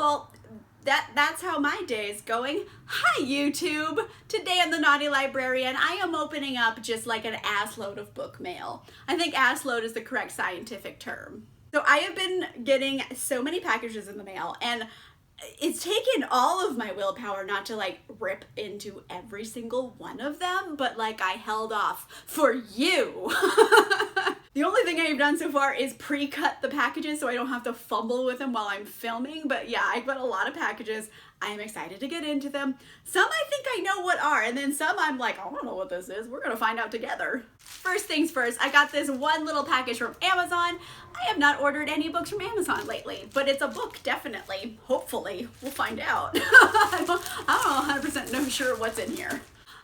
Well, that's how my day is going. Hi, YouTube! Today on the Naughty Librarian, I am opening up just like an assload of book mail. I think assload is the correct scientific term. So I have been getting so many packages in the mail, and it's taken all of my willpower not to like rip into every single one of them, but like I held off for you. The only thing I've done so far is pre-cut the packages so I don't have to fumble with them while I'm filming. But yeah, I got a lot of packages. I am excited to get into them. Some I think I know what are, and then some I'm like, I don't know what this is. We're gonna find out together. First things first, I got this one little package from Amazon. I have not ordered any books from Amazon lately, but it's a book, definitely. Hopefully, we'll find out. I'm not 100% no sure what's in here.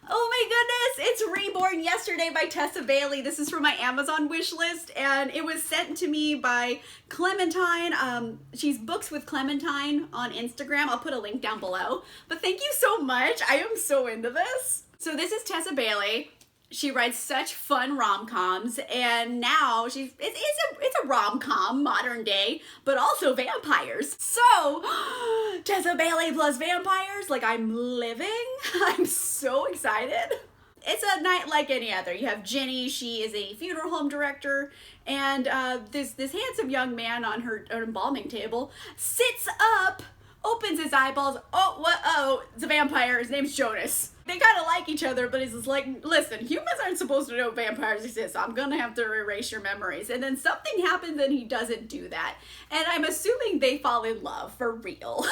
Oh my goodness, it's Reborn Yesterday by Tessa Bailey. This is from my Amazon wish list, and it was sent to me by Clementine. She's Books with Clementine on Instagram. I'll put a link down below. But thank you so much. I am so into this. So this is Tessa Bailey. She writes such fun rom-coms, and now it's a rom-com, modern day, but also vampires. So, Tessa Bailey plus vampires, like I'm living. I'm so excited. It's a night like any other. You have Jenny, she is a funeral home director, and this handsome young man on her embalming table sits up, opens his eyeballs, it's a vampire, his name's Jonas. They kind of like each other, but he's just like, listen, humans aren't supposed to know vampires exist, so I'm gonna have to erase your memories. And then something happens and he doesn't do that. And I'm assuming they fall in love for real.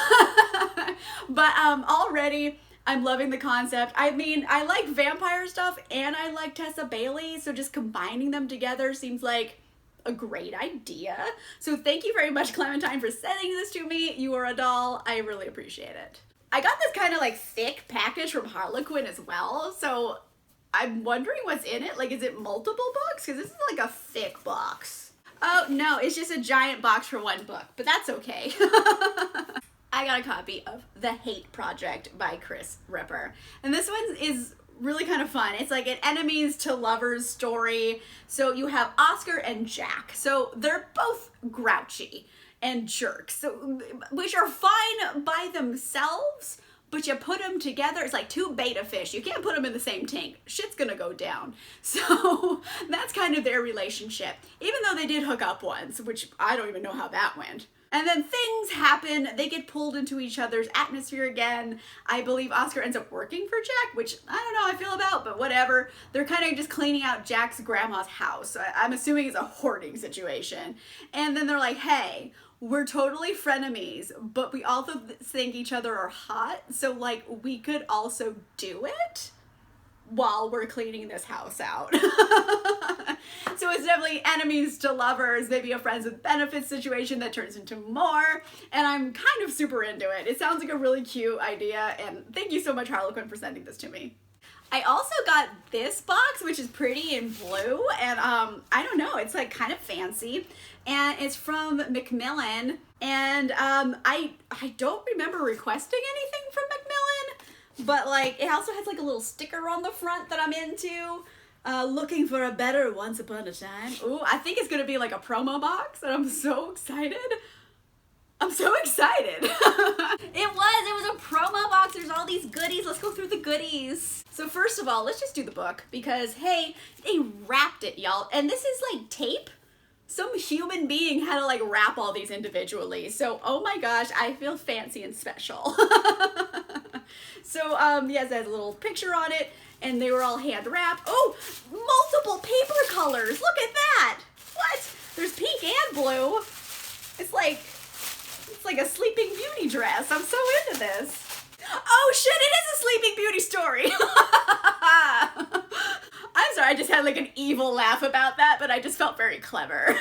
But already, I'm loving the concept. I mean, I like vampire stuff and I like Tessa Bailey, so just combining them together seems like a great idea. So thank you very much, Clementine, for sending this to me. You are a doll. I really appreciate it. I got this kind of like thick package from Harlequin as well, so I'm wondering what's in it. Like, is it multiple books? Because this is like a thick box. Oh no, it's just a giant box for one book, but that's okay. I got a copy of The Hate Project by Kris Ripper, and this one is really kind of fun. It's like an enemies to lovers story. So you have Oscar and Jack. So they're both grouchy and jerks, so, which are fine by themselves, but you put them together, it's like two beta fish. You can't put them in the same tank. Shit's gonna go down. So that's kind of their relationship, even though they did hook up once, which I don't even know how that went. And then things happen, they get pulled into each other's atmosphere again. I believe Oscar ends up working for Jack, which I don't know how I feel about, but whatever. They're kind of just cleaning out Jack's grandma's house. I'm assuming it's a hoarding situation. And then they're like, hey, we're totally frenemies, but we also think each other are hot, so like we could also do it while we're cleaning this house out. So it's definitely enemies to lovers, maybe a friends with benefits situation that turns into more, and I'm kind of super into it. It sounds like a really cute idea, and thank you so much, Harlequin, for sending this to me. I also got this box, which is pretty in blue, and I don't know, it's like kind of fancy, and it's from Macmillan, and I don't remember requesting anything from Macmillan, but like it also has like a little sticker on the front that I'm into. Looking for a better once upon a time. Ooh, I think it's gonna be like a promo box, and I'm so excited. I'm so excited. It was a promo box. There's all these goodies. Let's go through the goodies. So first of all, let's just do the book because, hey, they wrapped it, y'all. And this is like tape. Some human being had to like wrap all these individually. So, oh my gosh, I feel fancy and special. So, yes, it has a little picture on it, and they were all hand wrapped. Oh, multiple paper colors. Look at that. What? There's pink and blue. It's like a Sleeping Beauty dress. I'm so into this. Oh shit, it is a Sleeping Beauty story. I'm sorry, I just had like an evil laugh about that, but I just felt very clever.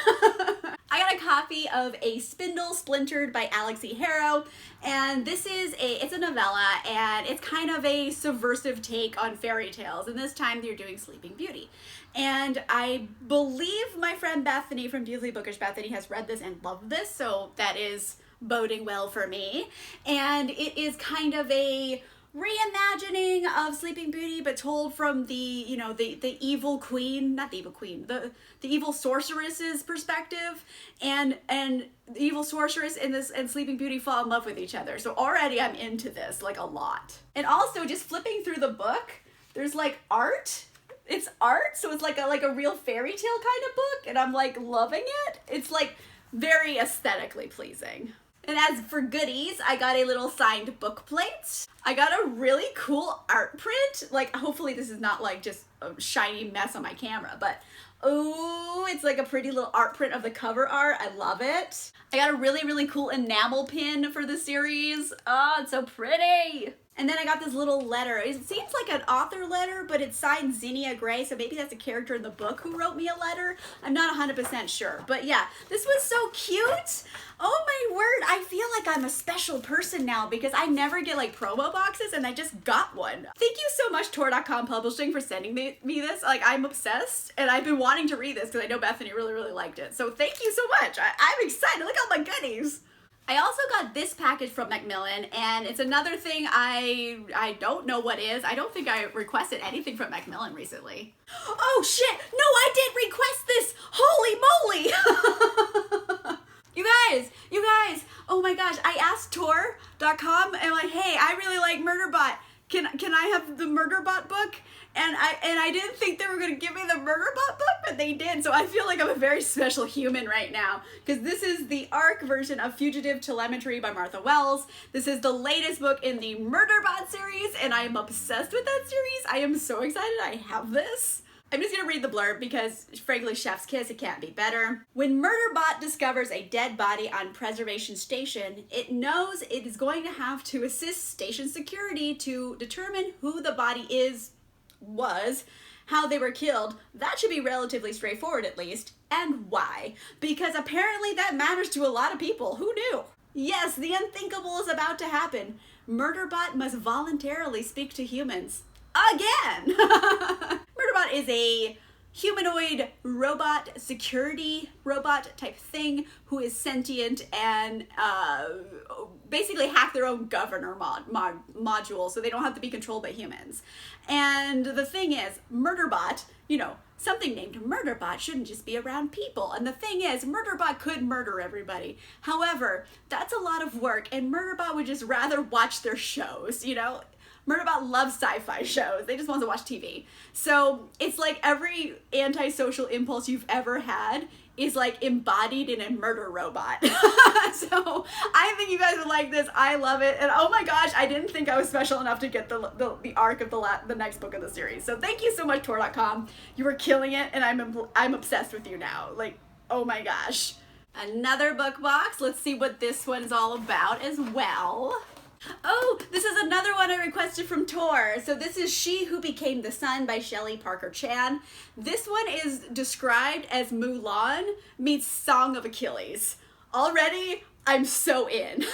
I got a copy of a Spindle, Splintered by Alix Harrow, and this is it's a novella, and it's kind of a subversive take on fairy tales, and this time they're doing Sleeping Beauty. And I believe my friend Bethany from Deasley Bookish Bethany has read this and loved this, so that is boding well for me. And it is kind of a reimagining of Sleeping Beauty, but told from the, you know, the evil queen, not the evil queen, the evil sorceress's perspective, and the evil sorceress and Sleeping Beauty fall in love with each other. So already I'm into this, like, a lot. And also, just flipping through the book, there's like art. It's art, so it's like a real fairy tale kind of book, and I'm like loving it. It's like very aesthetically pleasing. And as for goodies, I got a little signed book plate. I got a really cool art print. Like, hopefully this is not like just a shiny mess on my camera, but oh, it's like a pretty little art print of the cover art. I love it. I got a really, really cool enamel pin for the series. Oh, it's so pretty. And then I got this little letter. It seems like an author letter, but it's signed Zinnia Gray, so maybe that's a character in the book who wrote me a letter. I'm not 100% sure. But yeah, this was so cute. Oh my word, I feel like I'm a special person now because I never get like promo boxes and I just got one. Thank you so much, Tor.com Publishing, for sending me this. Like, I'm obsessed and I've been wanting to read this because I know Bethany really, really liked it. So thank you so much. I'm excited. Look at all my goodies. I also got this package from Macmillan, and it's another thing I don't know what is. I don't think I requested anything from Macmillan recently. Oh shit! No, I did request this! Holy moly! You guys, oh my gosh, I asked Tor.com and like, hey, I really like Murderbot. Can I have the Murderbot book? And I didn't think they were going to give me the Murderbot book, but they did. So I feel like I'm a very special human right now because this is the ARC version of Fugitive Telemetry by Martha Wells. This is the latest book in the Murderbot series, and I am obsessed with that series. I am so excited I have this. I'm just going to read the blurb because, frankly, chef's kiss, it can't be better. When Murderbot discovers a dead body on Preservation Station, it knows it is going to have to assist station security to determine who the body was, how they were killed. That should be relatively straightforward at least, and why. Because apparently that matters to a lot of people. Who knew? Yes, the unthinkable is about to happen. Murderbot must voluntarily speak to humans. Again! Murderbot is a humanoid robot, security robot type thing who is sentient and basically hack their own governor module so they don't have to be controlled by humans. And the thing is, Murderbot, you know, something named Murderbot shouldn't just be around people. And the thing is, Murderbot could murder everybody. However, that's a lot of work, and Murderbot would just rather watch their shows, you know? Murderbot loves sci-fi shows. They just want to watch TV. So it's like every antisocial impulse you've ever had is like embodied in a murder robot. So I think you guys would like this. I love it. And oh my gosh, I didn't think I was special enough to get the arc of the next book of the series. So thank you so much, Tor.com. You were killing it, and I'm obsessed with you now. Like, oh my gosh. Another book box. Let's see what this one is all about as well. Oh, this is another one I requested from Tor. So this is She Who Became the Sun by Shelley Parker Chan. This one is described as Mulan meets Song of Achilles. Already, I'm so in.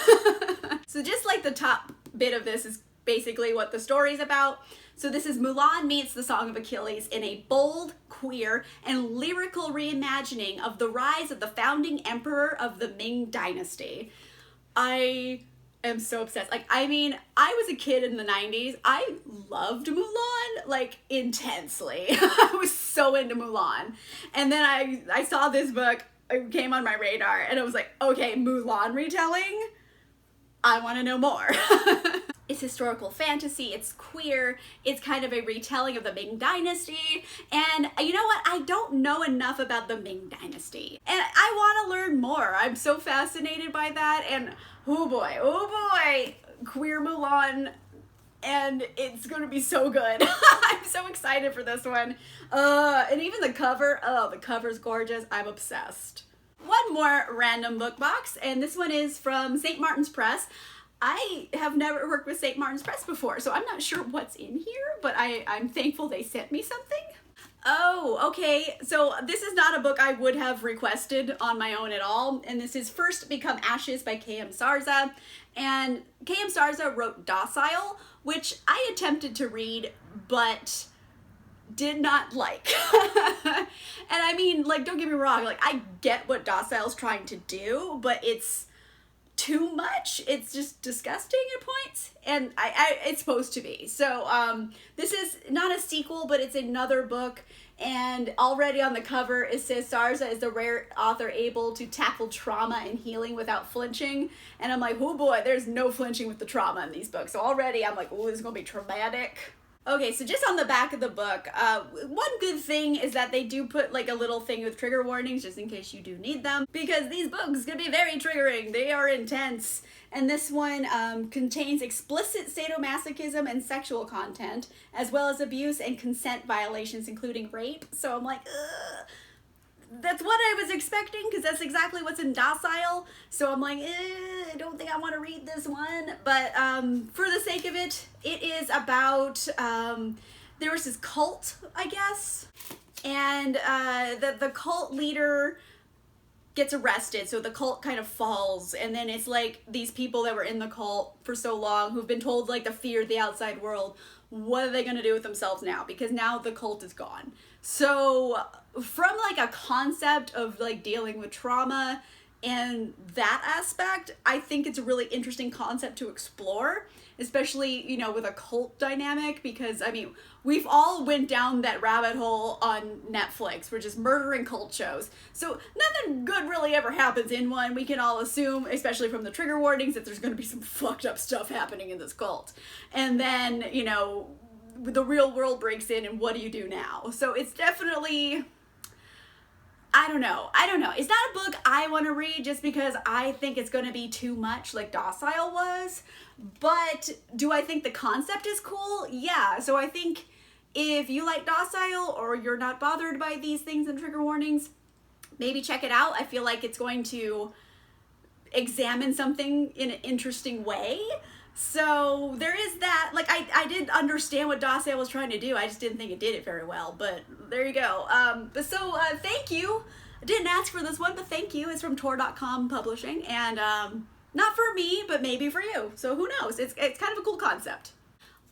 So just like the top bit of this is basically what the story's about. So this is Mulan meets the Song of Achilles in a bold, queer, and lyrical reimagining of the rise of the founding emperor of the Ming Dynasty. I am so obsessed. Like, I mean, I was a kid in the 90s. I loved Mulan, like, intensely. I was so into Mulan. And then I saw this book, it came on my radar, and I was like, okay, Mulan retelling? I want to know more. It's historical fantasy, it's queer, it's kind of a retelling of the Ming Dynasty, and you know what? I don't know enough about the Ming Dynasty, and I want to learn more. I'm so fascinated by that, and oh boy, queer Mulan, and it's gonna be so good. I'm so excited for this one. And even the cover, the cover's gorgeous. I'm obsessed. One more random book box, and this one is from St. Martin's Press. I have never worked with St. Martin's Press before, so I'm not sure what's in here, but I'm thankful they sent me something. Oh, okay, so this is not a book I would have requested on my own at all, and this is First Become Ashes by K.M. Sarza, and K.M. Sarza wrote Docile, which I attempted to read, but did not like. And I mean, like, don't get me wrong, like, I get what Docile is trying to do, but it's too much. It's just disgusting at points, and it's supposed to be. So this is not a sequel, but it's another book, and already on the cover it says Sarza is the rare author able to tackle trauma and healing without flinching, and I'm like, oh boy, there's no flinching with the trauma in these books. So already I'm like, oh, this is gonna be traumatic. Okay, so just on the back of the book, one good thing is that they do put like a little thing with trigger warnings just in case you do need them, because these books can be very triggering. They are intense. And this one contains explicit sadomasochism and sexual content, as well as abuse and consent violations, including rape. So I'm like, ugh. That's what I was expecting, because that's exactly what's in Docile. So I'm like, I don't think I want to read this one. But for the sake of it, it is about, there was this cult, I guess. And the cult leader gets arrested. So the cult kind of falls. And then it's like these people that were in the cult for so long who've been told like to fear the outside world. What are they going to do with themselves now? Because now the cult is gone. So from like a concept of like dealing with trauma and that aspect, I think it's a really interesting concept to explore, especially, you know, with a cult dynamic, because I mean, we've all went down that rabbit hole on Netflix. We're just murdering cult shows. So nothing good really ever happens in one. We can all assume, especially from the trigger warnings, that there's going to be some fucked up stuff happening in this cult. And then, you know, the real world breaks in, and what do you do now? So it's definitely, I don't know. It's not a book I want to read just because I think it's going to be too much like Docile was. But do I think the concept is cool? Yeah. So I think if you like Docile or you're not bothered by these things and trigger warnings, maybe check it out. I feel like it's going to examine something in an interesting way. So there is that. Like, I did understand what Docile was trying to do. I just didn't think it did it very well. But there you go. Thank you. I didn't ask for this one, but thank you. It's from Tor.com Publishing. And not for me, but maybe for you. So who knows? It's kind of a cool concept.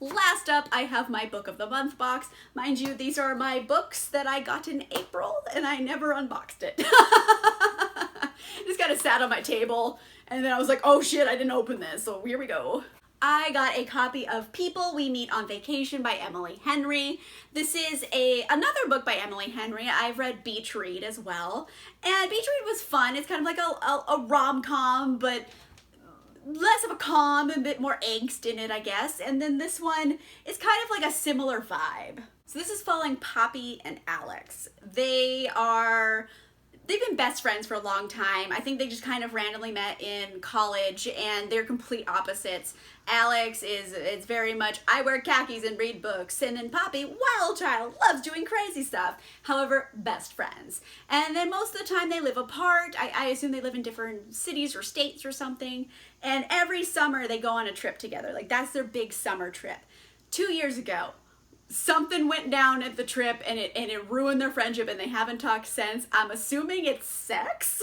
Last up, I have my Book of the Month box. Mind you, these are my books that I got in April, and I never unboxed it. Just kind of sat on my table, and then I was like, oh shit, I didn't open this, so here we go. I got a copy of People We Meet on Vacation by Emily Henry. This is another book by Emily Henry. I've read Beach Read as well, and Beach Read was fun. It's kind of like a rom-com, but less of a calm and a bit more angst in it, I guess. And then this one is kind of like a similar vibe. So this is following Poppy and Alix. They've been best friends for a long time. I think they just kind of randomly met in college, and they're complete opposites. Alix is very much, I wear khakis and read books, and then Poppy, wild child, loves doing crazy stuff. However, best friends. And then most of the time they live apart. I assume they live in different cities or states or something. And every summer they go on a trip together. Like, that's their big summer trip. 2 years ago, something went down at the trip, and it ruined their friendship, and they haven't talked since. I'm assuming it's sex.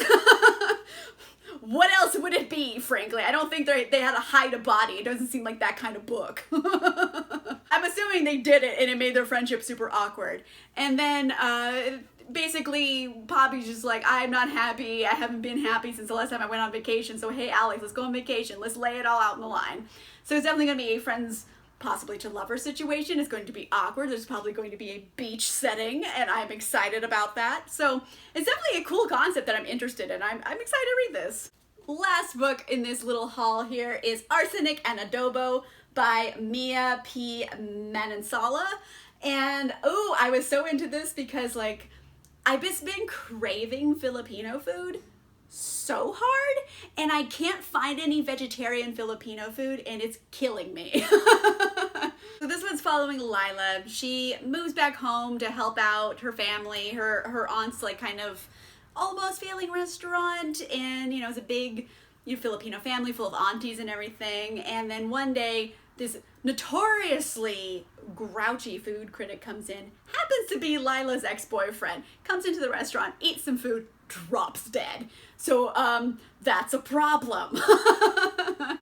What else would it be, frankly? I don't think they had to hide a body. It doesn't seem like that kind of book. I'm assuming they did it, and it made their friendship super awkward. And then basically Poppy's just like, I'm not happy. I haven't been happy since the last time I went on vacation. So hey, Alix, let's go on vacation. Let's lay it all out in the line. So it's definitely going to be a friends possibly to lover situation. It's going to be awkward. There's probably going to be a beach setting, and I'm excited about that. So it's definitely a cool concept that I'm interested in. I'm excited to read this. Last book in this little haul here is Arsenic and Adobo by Mia P. Manansala. And oh, I was so into this because like I've just been craving Filipino food so hard, and I can't find any vegetarian Filipino food, and it's killing me. So this one's following Lila. She moves back home to help out her family. Her aunt's like kind of almost failing restaurant, and you know, it's a big Filipino family full of aunties and everything. And then one day this notoriously grouchy food critic comes in, happens to be Lila's ex-boyfriend, comes into the restaurant, eats some food, drops dead. So, that's a problem.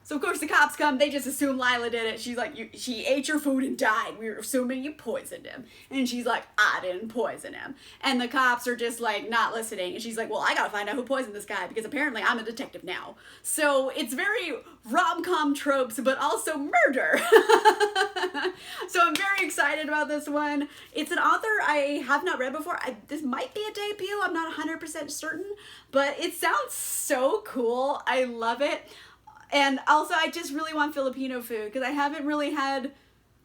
So of course the cops come, they just assume Lila did it. She's like, she ate your food and died. We were assuming you poisoned him. And she's like, I didn't poison him. And the cops are just like not listening. And she's like, well, I gotta find out who poisoned this guy because apparently I'm a detective now. So it's very rom-com tropes, but also murder. So I'm very excited about this one. It's an author I have not read before. This might be a debut, I'm not 100% certain, but it sounds so cool. I love it. And also, I just really want Filipino food because I haven't really had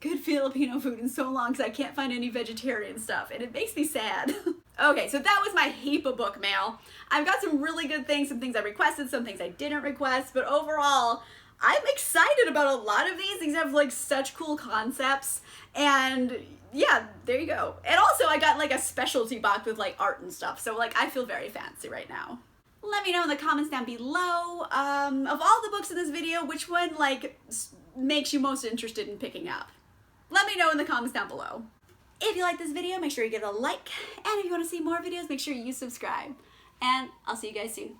good Filipino food in so long because I can't find any vegetarian stuff, and it makes me sad. Okay, so that was my heap of book mail. I've got some really good things, some things I requested, some things I didn't request, but overall, I'm excited about a lot of these. These have like such cool concepts, and yeah, there you go. And also, I got like a specialty box with like art and stuff, so like I feel very fancy right now. Let me know in the comments down below, of all the books in this video, which one, like, makes you most interested in picking up. Let me know in the comments down below. If you like this video, make sure you give it a like, and if you want to see more videos, make sure you subscribe. And I'll see you guys soon.